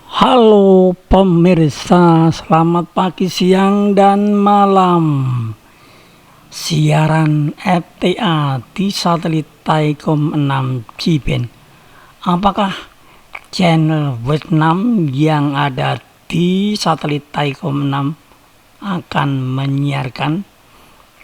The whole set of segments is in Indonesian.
Halo pemirsa, selamat pagi, siang, dan malam. Siaran Fta di Satelit Thaicom6 Cband. Apakah channel Vietnam yang ada di Satelit Thaicom6 akan menyiarkan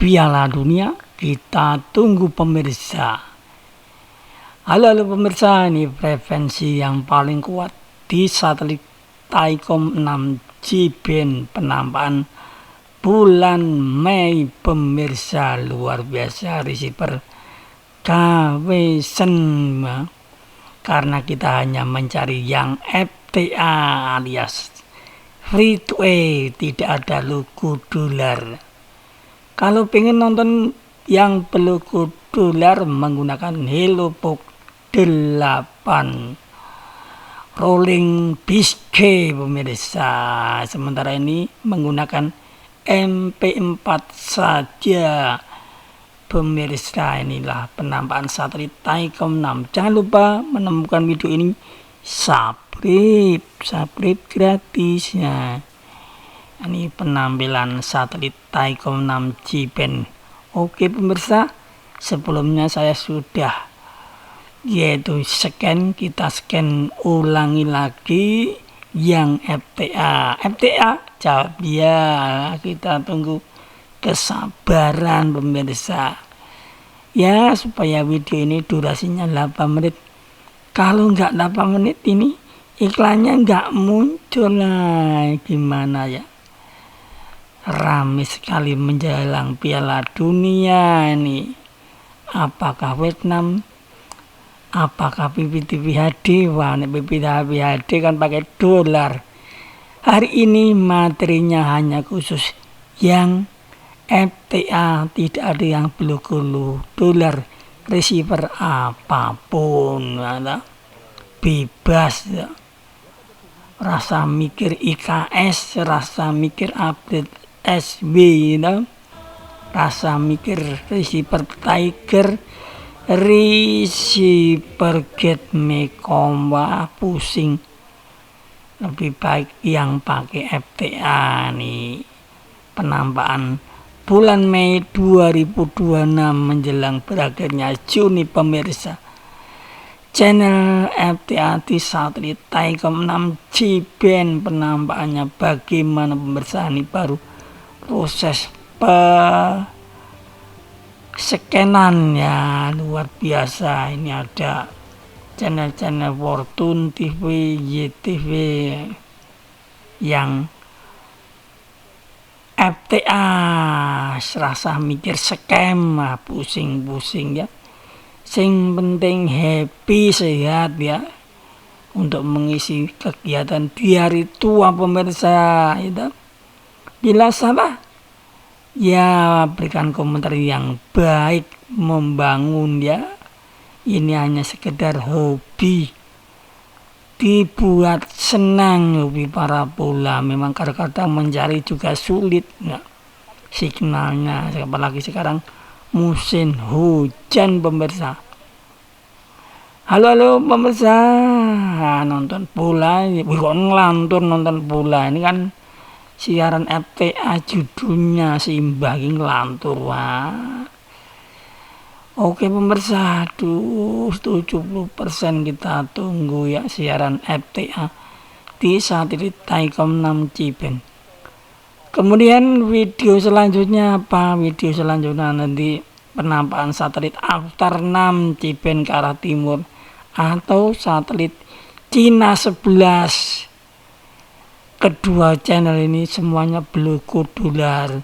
Piala Dunia? Kita tunggu pemirsa. Halo pemirsa, ini frekuensi yang paling kuat di Satelit Thaicom6 Cband penampakan bulan Mei pemirsa, luar biasa receiver KW6, karena kita hanya mencari yang FTA alias free to air, tidak ada logo dolar. Kalau pengen nonton yang berlogo dolar menggunakan Hello Box 8 rolling biscuit pemirsa. Sementara ini menggunakan MP4 saja pemirsa. Inilah penampakan satelit Thaicom6. Jangan lupa menemukan video ini subscribe gratisnya. Ini penampilan satelit Thaicom6 Cband. Oke pemirsa, sebelumnya saya sudah yaitu kita scan ulangi lagi yang FTA jawab ya. Kita tunggu kesabaran pemirsa ya, supaya video ini durasinya 8 menit. Kalau nggak 8 menit ini iklannya nggak muncul lah, gimana ya. Ramai sekali menjelang Piala Dunia ini. Apakah Vietnam, apakah PPTV HD? Wah, PPTV HD kan pakai dolar. Hari ini materinya hanya khusus yang FTA, tidak ada yang berlogo dolar. Receiver apapun ada, bebas ya. Rasa mikir IKS, rasa mikir update SB ya. Rasa mikir receiver Tiger, receiver get mekomba pusing. Lebih baik yang pakai FTA nih. Penampakan bulan Mei 2026 menjelang berakhirnya Juni pemirsa. Channel Fta di Satelit Thaicom6 Cband penampakannya bagaimana pemirsa. Ini baru proses scanan ya, luar biasa. Ini ada channel-channel Fortune TV, YTV yang FTA, serasa mikir scam, pusing-pusing ya. Sing penting happy, sehat ya, untuk mengisi kegiatan di hari tua pemirsa. Itu jelas salah ya, berikan komentar yang baik, membangun ya. Ini hanya sekedar hobi, dibuat senang. Hobi parabola memang kadang-kadang mencari juga sulit ya, signalnya, apalagi sekarang musim hujan pemirsa. Halo pemirsa, nonton bola, bukan ngelantur nonton bola. Ini kan siaran FTA, judulnya seimbang ngelantur. Wah. Oke pemirsa, 70% kita tunggu ya siaran FTA di Satelit Thaicom6 Cband. Kemudian video selanjutnya apa? Video selanjutnya nanti penampakan satelit Fta 6 Cband ke arah timur atau satelit Cina 11. Kedua channel ini semuanya berlogo dolar.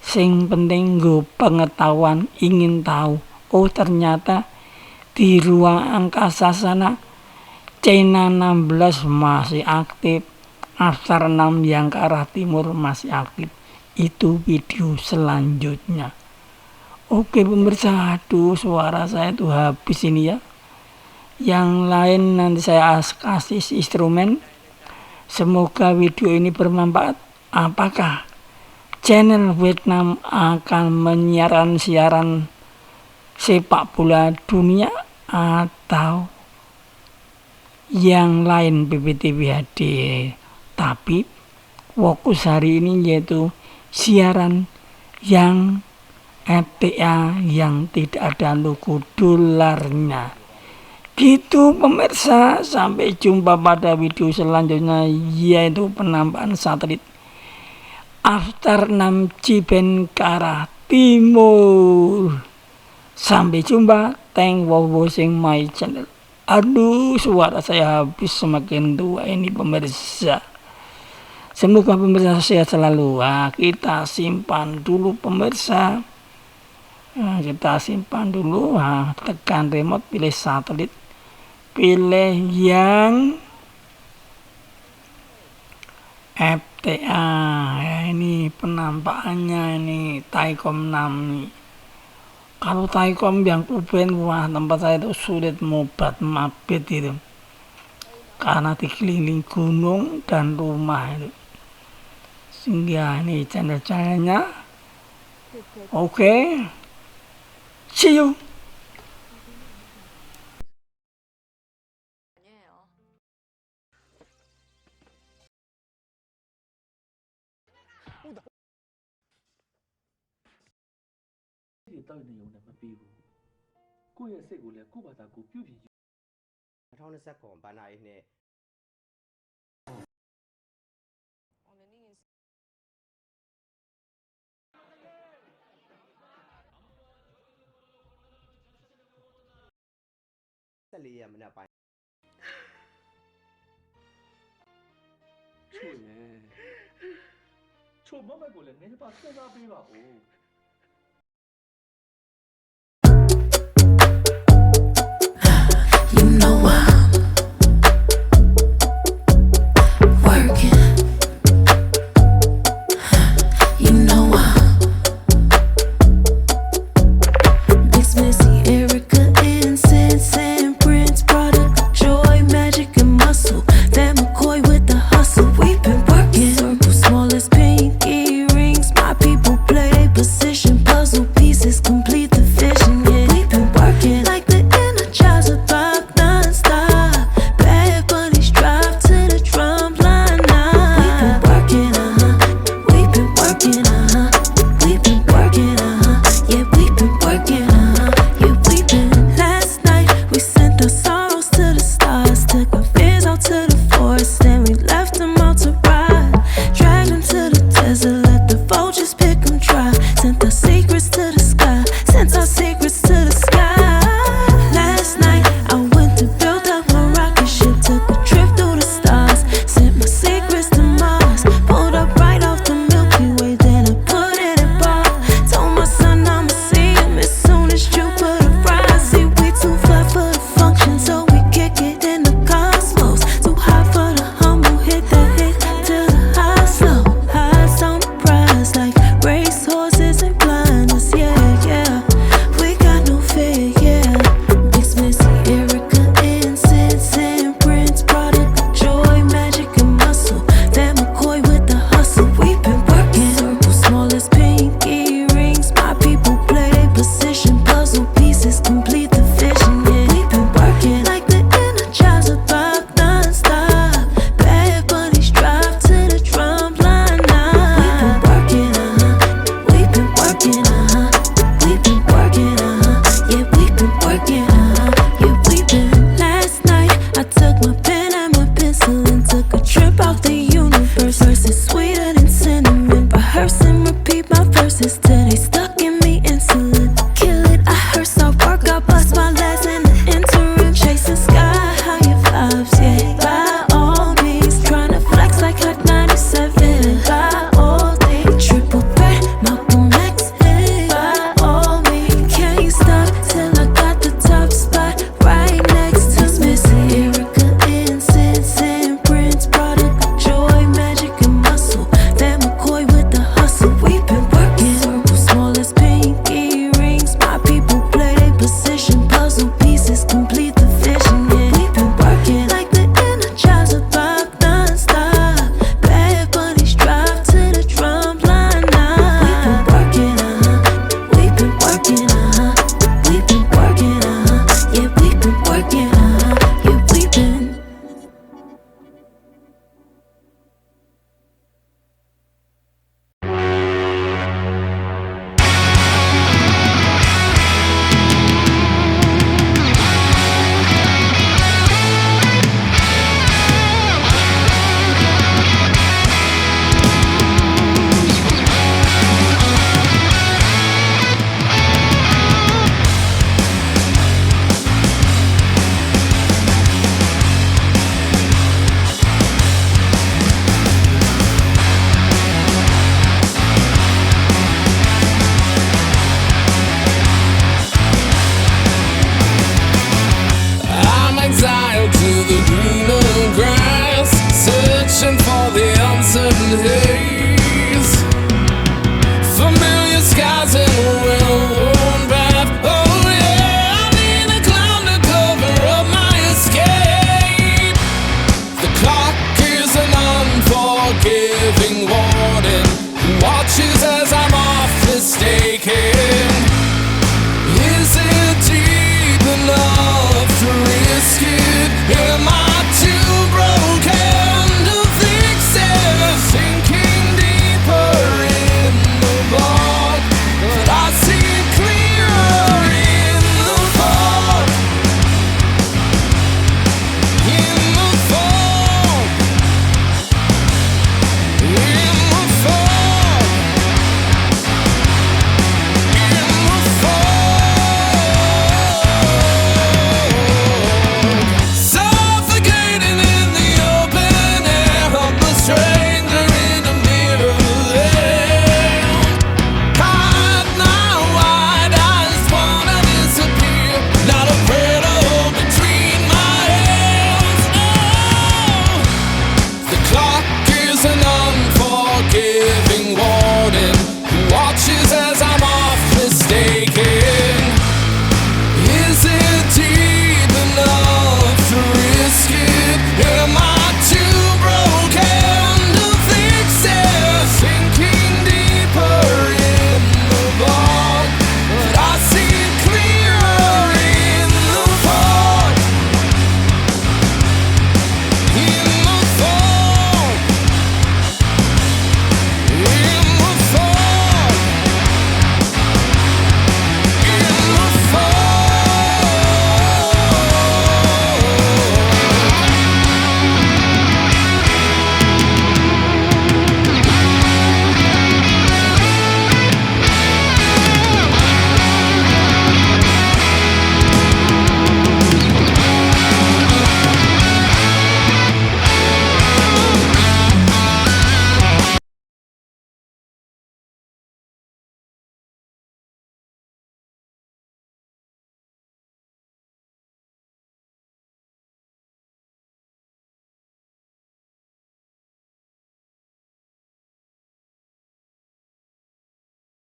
Sing penting gue pengetahuan, ingin tahu. Oh ternyata di ruang angkasa sana Cina 16 masih aktif, Fta 6 yang ke arah timur masih aktif. Itu video selanjutnya. Oke pemirsa, aduh suara saya tuh habis ini ya. Yang lain nanti saya kasih instrumen. Semoga video ini bermanfaat. Apakah channel Vietnam akan menyiarkan siaran sepak bola dunia atau yang lain PPTV HD, tapi fokus hari ini yaitu siaran yang FTA yang tidak ada logo dolarnya. Gitu pemirsa, sampai jumpa pada video selanjutnya, yaitu penambahan satelit Fta 6 Cband ke arah timur. Sampai jumpa, thank for watching my channel. Aduh, suara saya habis semakin tua ini pemirsa. Semoga pemirsa sehat selalu. Kita simpan dulu pemirsa. Kita simpan dulu. Tekan remote, pilih satelit, pilih yang FTA. Ini penampakannya ini Thaicom 6 nih. Kalau Thaicom yang Cband, wah tempat saya itu sulit mabit itu, karena dikelilingi gunung dan rumah itu. Sehingga ini channel-channelnya. Oke, see you.